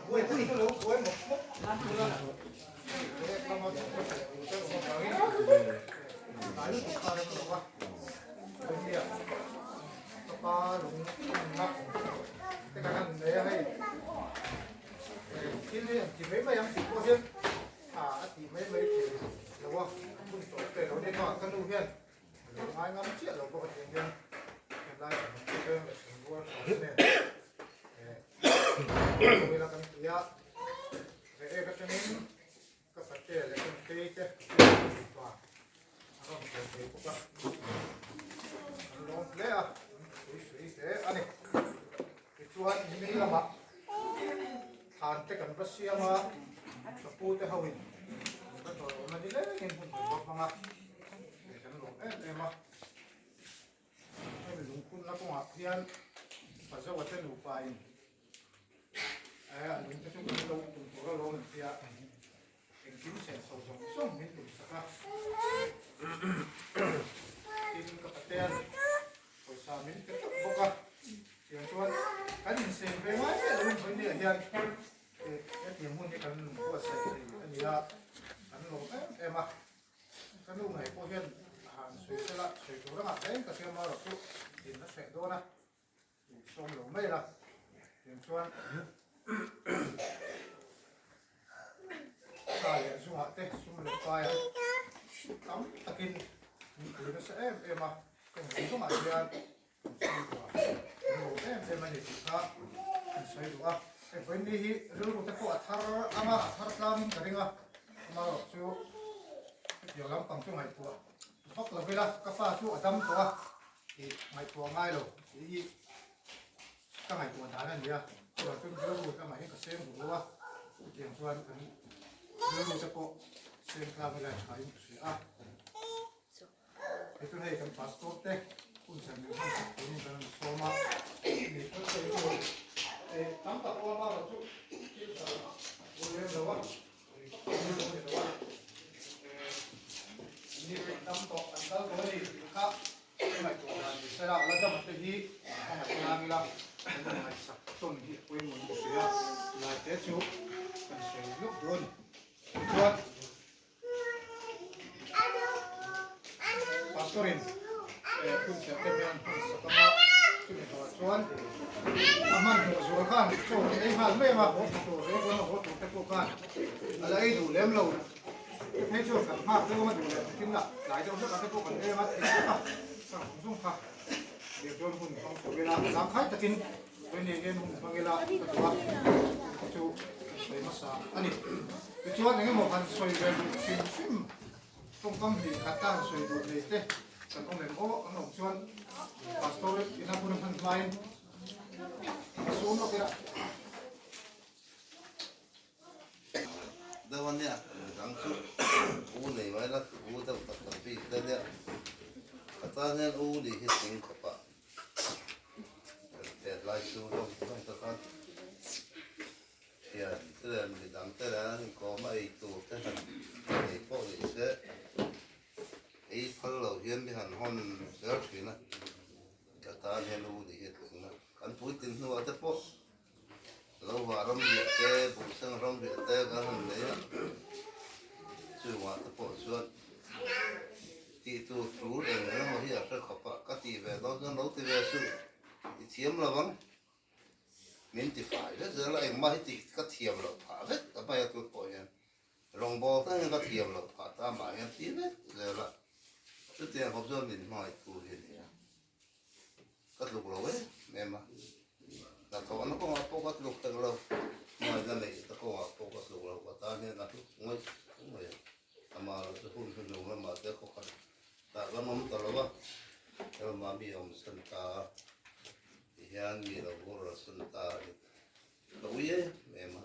Ui, cái lỗ cuối một mốc. Cái con nó cái con cái cái lúc qua đây qua. Cái gì à? Qua lúc nắp. Cái cái này hay. Cái này chỉ mấy mấy em chỉ có thêm. Thì mấy đúng không? Cũng tổ cái nó đến ngọn căn nu hiền. Mai ngắm chuyện là có cái chuyện hiền. Hiện tại cái cái mua này. Bây giờ cái kia cái cái này cái phát triển là cái và nó cái cũng nó lấy à suy thế anh này cái chuột như thế là mà than cái cần Russia mà nó phụ cái hậu hình cái đó nó đi lấy cái phần bọc bằng à cái nó em mà mình dùng kun nó cũng học thiên phải cho cái tên phải mình cái chúng mình đâu cũng có lâu thì cái kiếm sẽ sâu sống mình cũng sẽ tìm cái tiền rồi sao mình cái bốc ra thì cho cái mình xem về máy cái mình phải để hiện cái tiền mua cái cần của sẽ anh là anh lỗ em à cái lúc này có hiện hàng suy sẽ là suy số đó đấy cái xem mà rồi thì nó sẽ đô na xong lỗ mấy là tiền cho cái xuống hạt tết xuống lên quai tắm takin thì nó sẽ em mà cái xuống hạt thì em xem mà để chúng ta xoay đúng không cái vấn đề rồi chúng ta có thar ama thar làm cái gì mà chú điều lắm bằng chung ngày tuổi hoặc là bây giờ các pha chú ở tâm tuổi thì ngày tuổi ngay rồi thì các ngày tuổi tháng này gì à rồi chúng ta rồi các ngày cái xem đúng không tiền xuân dulu teko sentral nilai kayu sih itu nih kan paspor teh pun sambil masuk ini dan soma ini terus itu tampak apa tu kita boleh lewat ini tampak antal boleh buka mai tu nanti saya lah jam tu hi mai tu nanti lah mai sakton hi kue manusia lah teju kan saya yuk don Tuan pastorin pun siapa yang sama tuan aman bersuarakan so ini hal memang foto ini foto tepukan ada itu lem lauให้ช่วยกันมากเรื่องมาดูแลกินละหลายเจ้าเรื่องการtepukanเรื่องมาเองค่ะสั่งส่งค่ะเดี๋ยวชวนคุณต้องเวลาสามครั้งจะกินเป็นเองคุณบางเวลาตัวชูใส่มาสาอันนี้ช่วงนี้หมอพันสวยแบบชิมต้องกำดีขัดตั้งสวยดูเลยเต้แต่ต้องเล่นโอ้หนุ่มชวนพาสโต้อินาบุญพันไลน์สูงก็ได้เดี๋ยววันนี้หลังสุดอูไหนไว้ละอูต้องตัดตัดปีเดี๋ยวนี้ขัดตั้งเนี่ยอูดีที่สิงคโปร์แต่ลายสูงต้องตัดตัดya terus di dalam terang koma itu terang ini pok ini se ini kalau hian di han hon search ni na kata hian u di itu na kan puitin nu ada pok lalu waram dia ke bukan ram dia te kan dia cuma ada pok suat itu true dan mau hian se kapa kati be lalu tiba su tiam lah bang mình thì phải đó giờ lại mai thì cái thiềm lợn phá hết cái bây giờ tôi coi nha rồng bò cái cái thiềm lợn phá ta mà em tí hết giờ là trước tiên học cho mình hỏi cụ gì nhỉ cái lục lỗ ấy em mà là có nó có cái lục từng lâu ngoài ra này ta có cái lục lỗ của ta nên là ngay ngay mà tôi không hiểu lục mà tôi khó khăn ta có mắm tao lâu á mà bị ông sinh ta yang ni la gora sunta la uye mema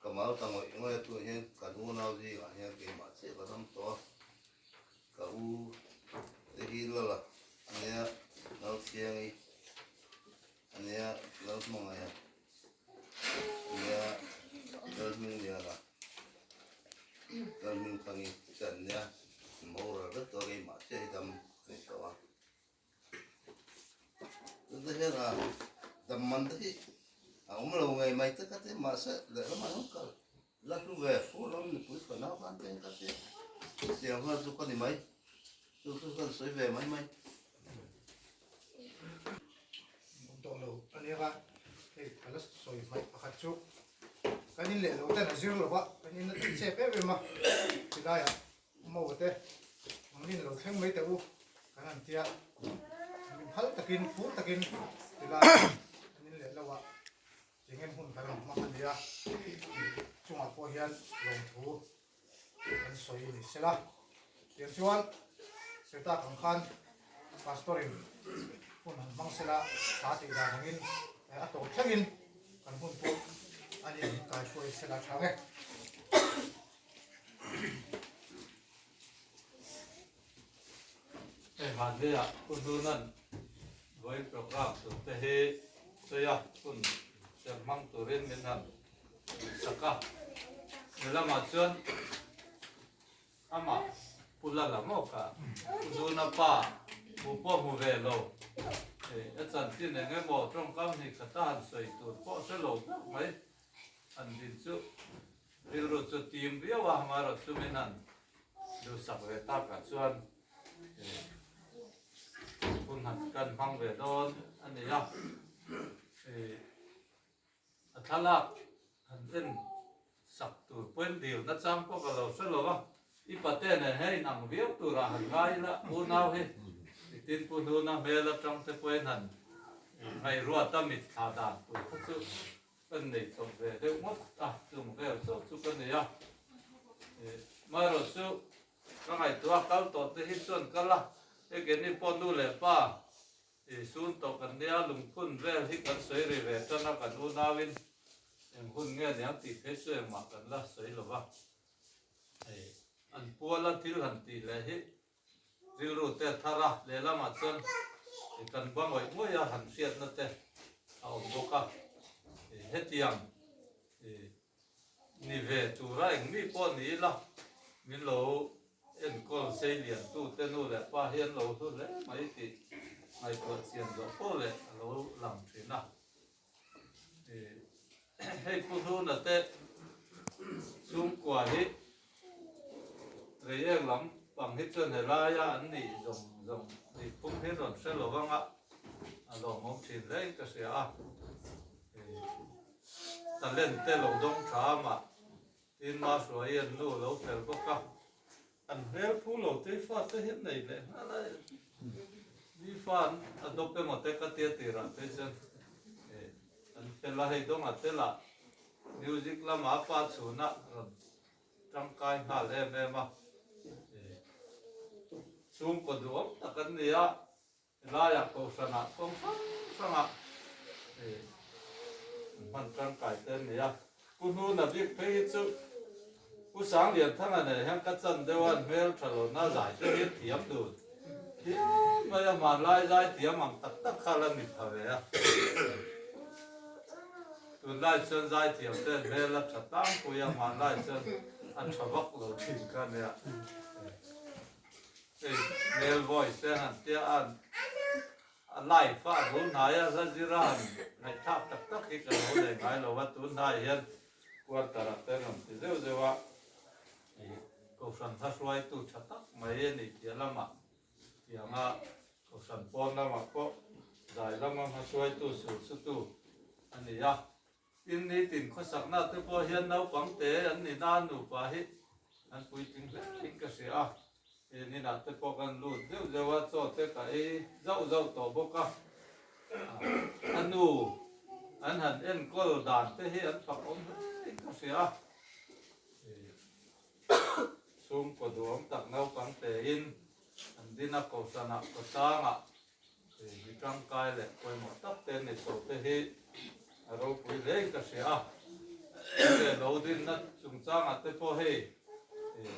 kamal tango ngoy tu hen kanu nau ji ga hen ke ma che ba dam to ka u te hi la ania nau siang i ania nau mong ya ania nau ming ya la nau ming tangi chan ya mo ra rất to ke ma che dam ni to thế là tầm mình thì ông lâu ngày mai tất cả thế mà sẽ để nó mà không cần lát lúc về phố nó mình cứ phải nào bán tên các thế xiềng hơn chú con thì mấy chú con sấy về mấy mấy Untuk lo, ini kan, kalau soal mai pakai cuk, kan ini lo, tapi nasi lo pak, kan ini siapa memang tidak ya, mau betul, ini lo yang mai tahu, kan nanti ya, hal takin, pun takin, tidak, ini lo pak, jangan pun kalau makan dia, cuma pohian, lompu, kan soal ini sila, yang cuan, serta kangkan, pastorin. Pun mang sila sa ating gagawin ato tiyagin kan pun po alin kasoy sila tiyagin hàn đi ạ, kun dunan với program từ thế hệ saya kun sẽ mang từ bên bên hàn saka nên là mà chuyện ama pula là một cả kun dunan pa mu po mu về lâu ở chân tin này nghe bảo trong cam thì cả ta hàn sợi từ po sẽ lâu mấy anh tin chứ rồi cho team bây giờ mà rồi cho mình hàn được sắp về ta cả chuyệnคุณหันกันฟังเวดอนอันนี้อ่ะถ้าลักหันเอ็นสักตัวเป็นเดียวนัดซ้ำก็กระโดดสลบอ่ะอีปัตเต้เนี่ยให้นางเวียวตัวหันไงละปูนาวเฮตินปูนูน่ะเมลับจังเตเป็นหันให้รัวตั้มิดขาดานตัวเขาซื้อเป็นเด็กสมเด็จเดี๋ยวมัดอ่ะซื้อมาแล้วซื้อเป็นเนี่ยมาเราซื้อก็ไงตัวเขาต่อที่หินส่วนกันละเกี่ยนี่ปนดูเลยป้าศูนย์ตกกันเนี่ยลุงพุ่นเรื่องที่กันสวยรีเวทจะนักกันอุนาวินอย่างพุ่นเงี้ยเนี่ยติดเพชรสวยมากกันละสวยหรือวะอันปัวละทิลหันตีเลยฮิริลรูเตทาระเลละมาจนกันบังไว้มั่วหันเสียดนั่นเตเอาบุกะเฮติยังนิเวตูระเองมีปนนี้ละมิโลเอ็นก็เสียเลียนตู้เต้นนู่นแหละป้าเฮียนเราทุนเลยไม่ติดไม่ปวดเสียนเราโป้เลยเราหลังถึงนะให้ผู้ทุนน่ะเต้สูงกว่าฮิเรียกหลังบังฮิตจนเฮลายาอันนี้จงนี่พุ่งเห็นหล่นเสลวังอ่ะเรามองถึงเลยก็เสียแต่เล่นเต้เราดงช้ามาอินมาสวยยันนู่นเราเฟลก็ก็อันเฮลผู้เราที่ฟ้าที่เห็นไหนเลยอะไรนี่ฟ้าอันดบไปหมดแต่ก็เตี้ยตีระเป็นเช่นอันเป็นละให้ดงอันเตละมิวสิกละมาปาสูนะจังกายหาเล่แม่มาซูมกดดวงตะกันเนี่ยลายากโฆษณาของสังะมันจังกายเต้นเนี่ยคุณหูนับยิ่งเพย์จุผู้สังเรียนทั้งอันเนี่ยยังกัดจันเดวันเมลฉลองน่าใจจะเรียนเทียมดูไม่ยอมมาไล่ไล่เทียมมันตักข้าละมิดเท่าไหร่ตัวไล่เชิญไล่เทียมเต้นเมลฉตั้งผู้ยังมาไล่เชิญอันฉบับเราทิ้งกันเนี่ยเมลวอยซ์เต้นอันเตี้ยอันไล่ฟ้าบุญหายซะจิรันในทับตักอีกแล้วเลยไงเราว่าตุนหายเห็นกวนตระเต้นมันที่เจ้าว่าก็สันทัศไว้ตู้ชัตักไม่เห็นอีกเดียวละมาอย่างอ่ะก็สันปอนละมาก็ได้ละมาทัศไว้ตู้สุดตู้อันนี้อ่ะอินนี้ติดข้อสักหน้าที่พอเห็นเราฝังเตะอันนี้น่าหนูไปอันปุยติงติงก็เสียนี่น่ะที่พอกันรู้เจ้าว่าโซ่เตะกับเจ้าต่อบกะอันนู้อันหันเอ็นก็ด่านเตะอันฝักอมติงก็เสียซูมกดดวงตักเงาฝังเตะอินอันนี้นักโฆษณาก็สร้างอ่ะมีร่างกายแหละคอยหมดตักเต้นในโซ่เตะเราคุยเล่นก็เสียเราดินนัดจุงจ้างอัตโพเฮ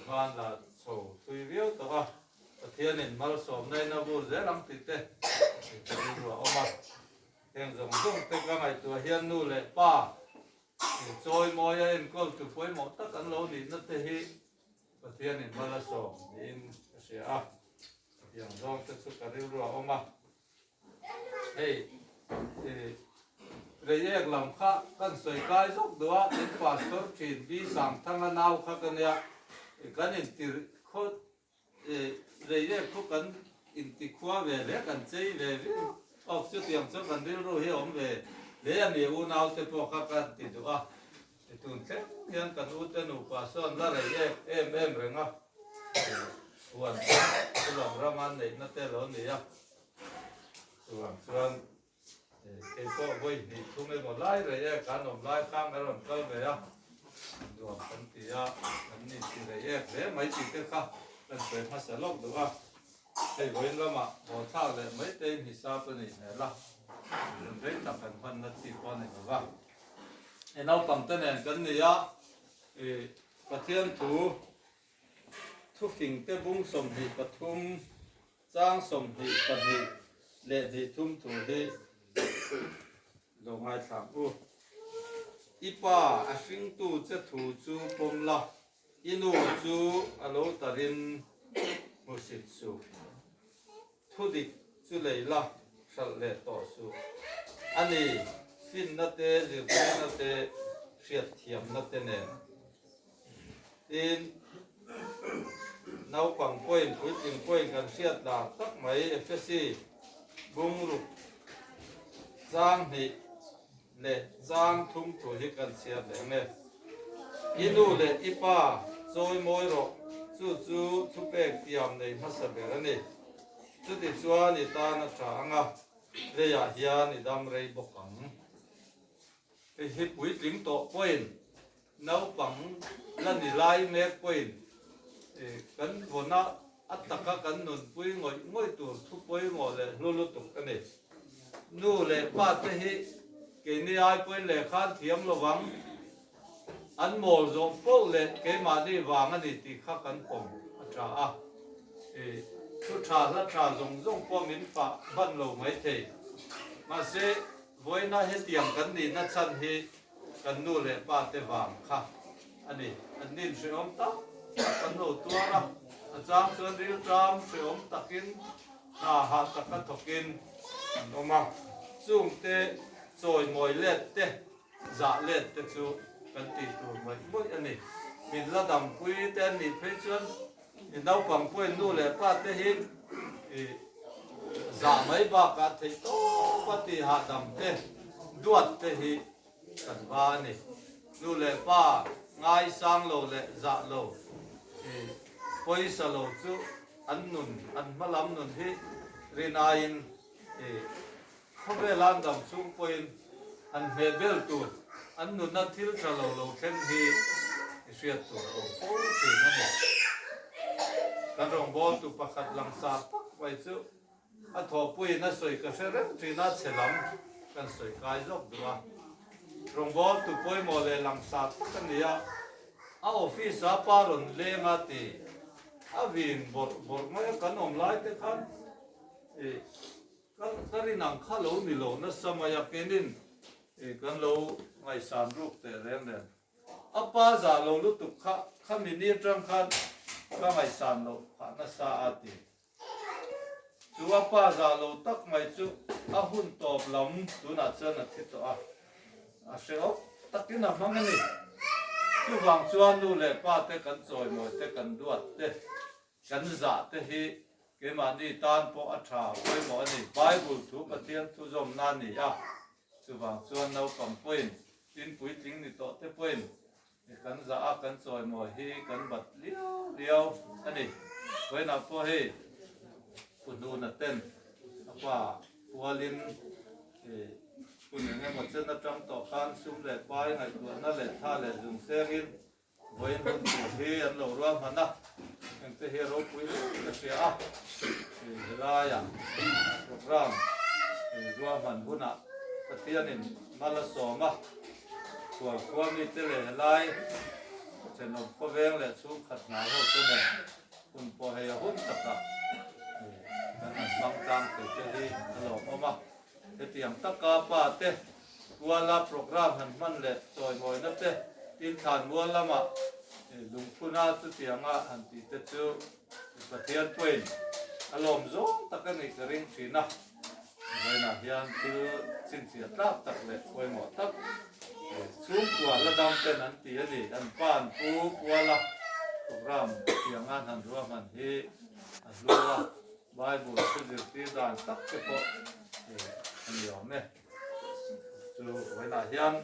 งานละโซ่คุยเรียวตัวเทียนินมาสมในนาบูเจรังติเตตัวออกมาเทียงจงจงเตะกันไอตัวเฮียนนู่เลยป้าจอยมอยเอ็นก็จุดไว้หมดตักกันเราดินนัดเตะเฮเทียนินมาละสมดินก็เสียเทียงจงเตะสุกการิวรัวออกมาเฮ้ เลยแยกลำข้ากันสวยกายซกดัวติดป่าสดฉีดบีสั่งทั้งนาวข้ากันเนี่ยกันอินติโคเลยแยกทุกกันอินติขั้วเวเล็กกันใจเวออกสุดยังสุดกันเรื่องรู้เหตุเวเลยอันนี้อูนาวเตปอกข้ากันติดตัวตุนเช่นยังกันอุตนุป่าส่วนละเลยแยกเอ็มเรื่องอ่ะวันส่วนประมาณนี้นั่นแต่ละเนี่ยส่วนเอโก้บุยนี่ทุ่มเงินไล่เลยการนมไล่ข้างกันนมก็เลยรวมกันที่อันนี้ที่เลยเลยไม่ติดก็เป็นเป็นภาษาโลกดูว่าไอ้บุยละมาหมดท่าเลยไม่เต็มหิสาปนี่ละเรื่องต่างกันพันนาทีก่อนนี่ว่าไอ้เราปั๊มต้นเนี่ยกันเนี่ยประเทศทุกสิ่งเตบุ้งสมหิปทุมจ้างสมหิปหิเละหิทุ่มถูหิลงให้ถามอีป้าอาชิงตูจะถูจูปมละอินูจูอโลตารินมุสิจูทุดิจูเลยละสัลเลต่อสู้อันนี้ฟินนัตเตหรือฟินนัตเตเสียดเทียมนัตเตเนี่ยอินนาวปังป่วยผู้จิงป่วยกันเสียดดาตักไหมFSCบุ้งลุกจางหิเละจางทุ่มถูหิกันเสียดเลยเนี่ยอินูเละอีป้าโจยมวยรกจู่ทุกเปกเตรียมในฮัสเบรนี่จุดที่ชัวนี่ตาหน้าจางอ่ะเรียเฮียนี่ดำเรย์บกังไอ้ฮิปวิจิงโตป่วยนาวปังนั่นนี่ไล่เมฆป่วยกันวันน่ะอัตตะกันนุนปุยงอยตัวทุกปุยงอเลยลุตุกกันนี่นู่เลยป้าเตหิเกนี่ไอ้ปุยเลยข้าเทียมระวังอันโมลจงโป้เลยเกมาดีวางอันนี้ตีข้ากันปมจ้าทุกชาละชาจงปมอินฟ้าบ้านเราไม่เทมาเสวันน่ะเฮตียมกันนี่นัดสันเฮกันนู่เลยป้าเตวางค่ะอันนี้เสียงตั้งกันโนตัวละอาจารย์ชวนรีจามเสียงตักินหาตะกันถกินออกมาซุ่มเตะซอยมวยเล็ดเตะจ่าเล็ดเตะซูกันติดตัวมวยบุ้ยอันนี้มีระดับปุยเต้นนี่เพชรชวนดาวปังปุยนู่นเลยป้าเตะหินจ่าไม่บ้ากันเตะโตปฏิหาดำเตะดวดเตะหิกันบ้านี่นู่นเลยป้าง่ายสร้างโลเลยจ่าโลปุยสโลจูอันนุนอันมาลำนุนที่เรนายน์เขาเวลาดำสูงปุยอันเฮเบลตูอันนุนนั่นที่สโลโลเช่นที่เสียตัวโอ้โหสิ่งนั้นเนี่ยกันรองบอลตุปขัดหลังสาปักไว้จูอันทอปุยนั่นสวยก็เสียเรื่องที่นั่นเสลัมกันสวยกายจบดูว่ารองบอลตุปุยโมเลหลังสาปักกันเนี่ยออฟฟิศปารุนเลงาตีอาวินบอกไม่กันอมไลท์คันกันรีนังข้าโลนี่โลนั่นสมัยเป็นดินกันโลไม่สานรูปแต่เรื่องเนี่ยอาป้าจะโลลุตุข้ามินิจังคันก็ไม่สานโลขันสาอาติจูอาป้าจะโลตักไม่จูอาหุ่นตบลำตัวนัดเจนัดที่ตัวเสียวตักกินน้ำมันนี่ทุกวันชวนดูเลยป้าเตะกันซอยมวยเตะกันดวดเตะกันจ่าเตะฮีเกี่ยมันนี่ตานพออัฐาไว้หมอนี่ไบเบิลทุกประเทศทุกจอมนั่นนี่ทุกวันชวนเรากำปั้นดินปุ๋ยทิ้งนี่โตเตะปั้นกันจ่ากันซอยมวยฮีกันบัดเลี้ยวอันนี้ไว้นับพอฮีคุณดูนัดเต้นว่าพัวลินคุณอย่างเงี้ยหมดเส้นนับจำต่อการซุ่มเล็ดไปไงตัวนั่นเล็ดท่าเล็ดจุงเสียงินไว้บนตัวเฮียนเราล้วนมันนะยังจะเฮียเราคุยจะเสียเวลาอย่างโปรแกรมล้วนมันหุ่นอ่ะปฏิญาณมาละสอมาตัวความมีเตล่ไล่เช่นเราก็เวงเล็ดสู้ขัดหนาเราตัวเนี่ยคุณพอให้หุ่นตักกันบางครั้งเกิดจะดีตลอดมาเตรียมตะกาป้าเตะวัวละโปรแกรมหันมันเลยซอยมวยนับเตะอินทานวัวละมาลุงคุณอาสุเสียงหันติเตจูประเทศเป็นอารมณ์จงตะกันอีกเรื่องสีนะ với là hiện từ xin xịt lắp tắc lệ quay mỏ tắc xuống qua là đam tên anh tía gì anh pan pu qua là program tiếng Anh hành rùa hành hi hành rùa Bible sử dụng tiếng đàn tắc cái bộ anh hiểu mẹ chú với là hiện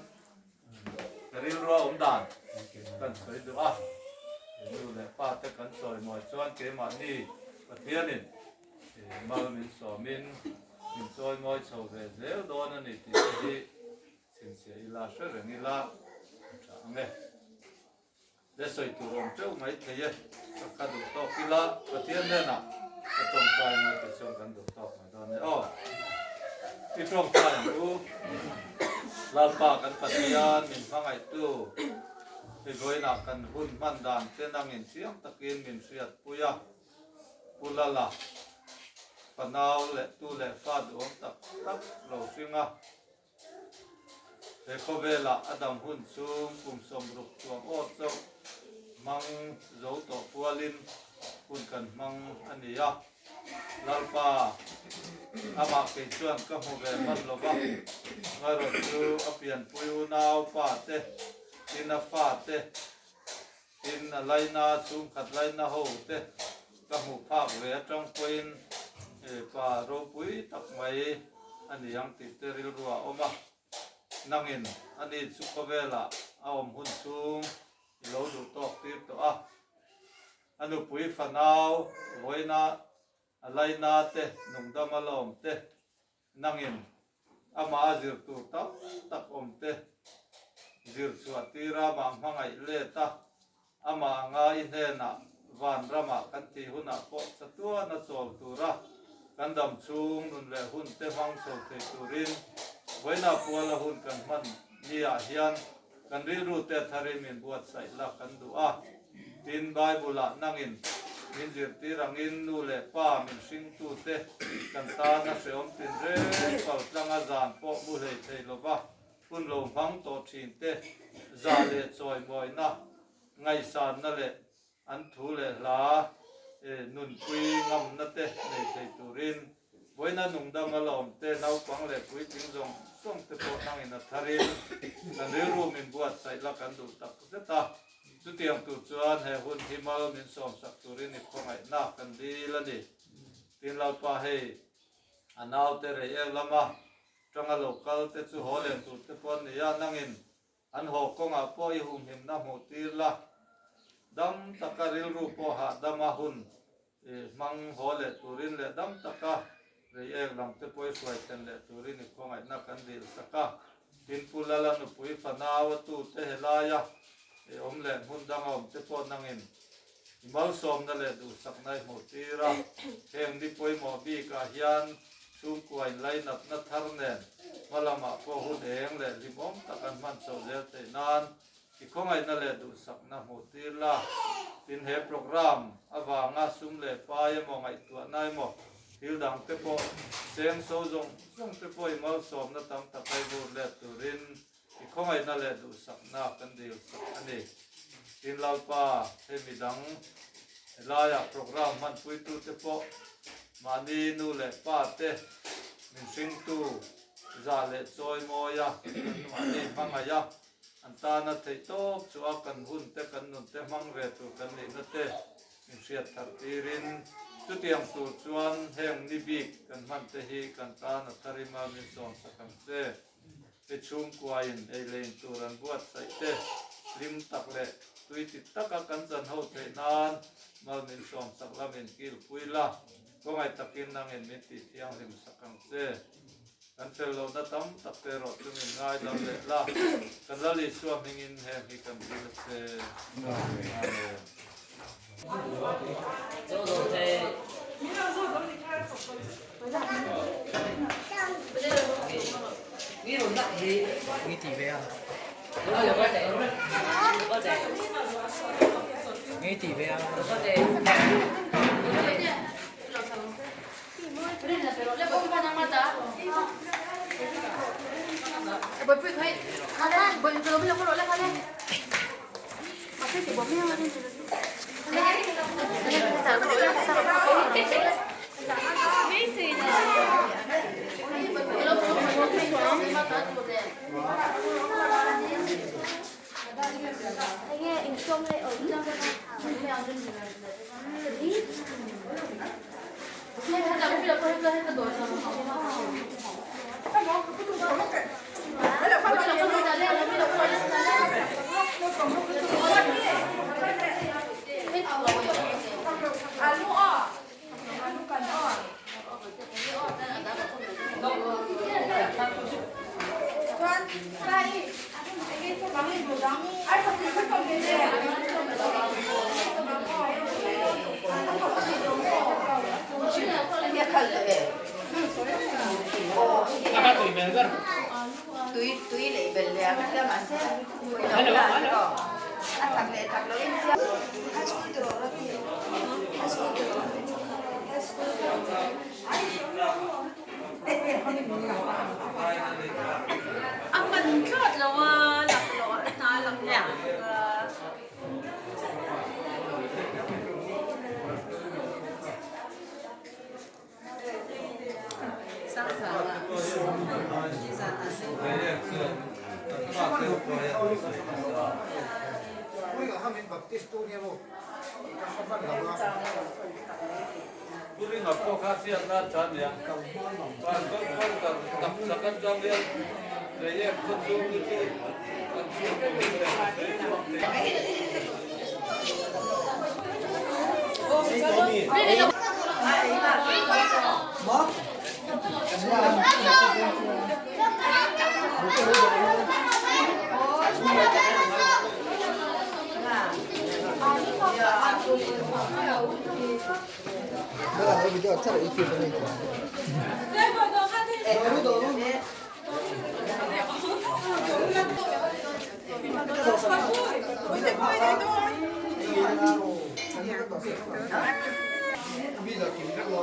cái rùa ông đàn cần phải được à như là pa tất cả rồi mọi chuyện cái mà đi và thiên này mà mình so mình chơi mọi sầu về dễ đó nên thì xin sẽ là sẽ rồi như là chẳng nghe để soi tu rong châu mấy thế vậy các đồ to kia là và thiên này nè cái trong tay này thì xong cái đồ to mà đó này cái trong tay nó là ba cái phát hiện mình phang ai tu thì rồi là cái hun man đàn tên đang in tiếng tất nhiên mình sẽ puya pulala phần nào lệ tu lệ pha được tập tắc lâu xuyên à để có về là Adam hun sum cùng sum rục tuang ốt sum mang dấu tổ phua linh hun cần mang anh đi à lalpa ama cái chuyện có một về mất lo ba ngay rồi tu apian puyu nào pa te ina pa te in lai na sum khát lai na ho te có một pháp về trong quên và rô quý tập mấy anh đi ăn thịt tê riu rùa ôm à nangin anh đi chụp có về là ôm hun sum lâu đủ tóc tiếp to à anh đi quý phần nào với na lai na te nung đam alom te nangin ama azir tu tap tap te zir chuat tira mang mangai le ta ama nga in he na van rama kan ti huna po satua na chol tura kan dam chung nun le hun te hang so te turin voina puala hun kan man nia hian kan ri ru te thari min buat sai la kan du a tin bible nangin min zir ti rangin nu le pa min sing tu te kan ta na se om tin re pal tlanga zan po bu le thei lo ba kun lo hang to thin te za le choi moi na ngai san na le an thu le la nun pui ngam na te nei thei turin voina nung dam alom te nau pang le pui ting jong song te po nang in a tharin kan ri ru min buat sai la kan du tak zeta chu tiang tu chuan he hun himal min som sak turin ni khongai na kan di la ni tin lau pa he anau te re el lama tanga local te chu holen tu te pon ni ya nangin an ho konga po I hum him na mo tir la dam takaril ru po ha dama hun mang hole turin le dam taka re el lam te poi swai ten le turin ni khongai na kan dil saka tin pulala no pui fanawa tu te helaya om le hun dang om te po nangin mal som na le du saknai mo tira heng ni poi mo bi ka hian chung kuai lai nap na thar nen malama po hun heng le limom takan man so le te nan ki khongai na le du sakna mo tira tin he program awanga sum le pa ye mo ngai tu nai mo hil dang te po seng so jong te po mal som na tam takai bu le turin ki khongai na le du sakna kan dil sak ani tin lau pa he mi dang laya program man pui tu te po mani nu le pa te min sing tu za le choi mo ya mani hanga ya anta na thei top chu a kan hun te kan nun te mang ve tu kan ni na te min siat thar tirin chu tiang tu chuan heng ni bik kan man te hi kan ta na tharima min som sakam se te chung kuain ei len tu ran buat sai te lim tak le tui ti taka kan chan ho the nan mal min som sak la min kil puila ko ngai takin nang en min ti tiang lim sakam se kan fel lo na tam tak te ro tu min ngai lam le la kan la li suam hingin he hi kan bil se amen chỗ đồ thì nghĩ rồi lại thì nghĩ thì về à nó là có thể nghĩ thì về à có thể Bởi vì thấy khá là bởi giờ bây giờ có đội là khá lên mà cái chỉ bỏ mèo lên thì nó 이게 인성의 얼짱을 분명히 이 해자 우리가 해자 넣어서 Tui lấy bên lẻ bên kia mà xem tui nấu là đó thằng nó lên xe anh mình khớt rồi lật lội ta lật nhả 우리가 하면 박티스토니아로 한번 나와. Kuring apa kasih anak ya? Pasal kan tak sakan jangan dia konsum itu 내가 여기 저 차라리 이렇게 보내줘. Bây giờ chỉ rất là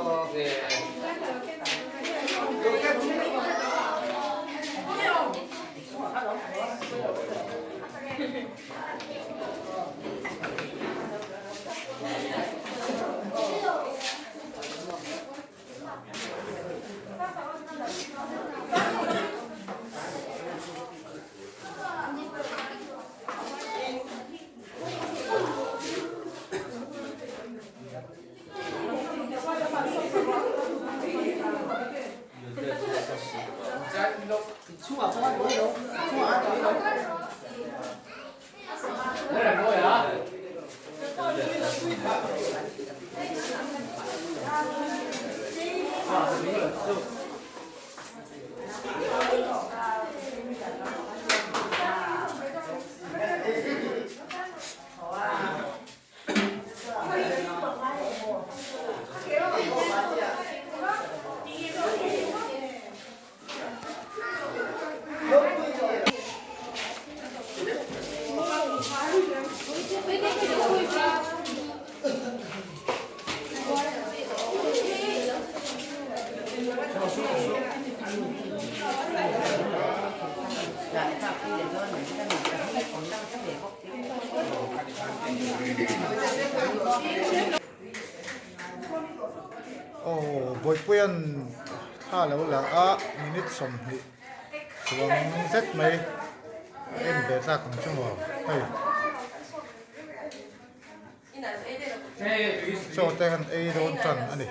buổi quen tha lâu là minute xong thì xuống rất mấy em để ta cùng chung vào đây cho tay hắn ấy đón trần anh đi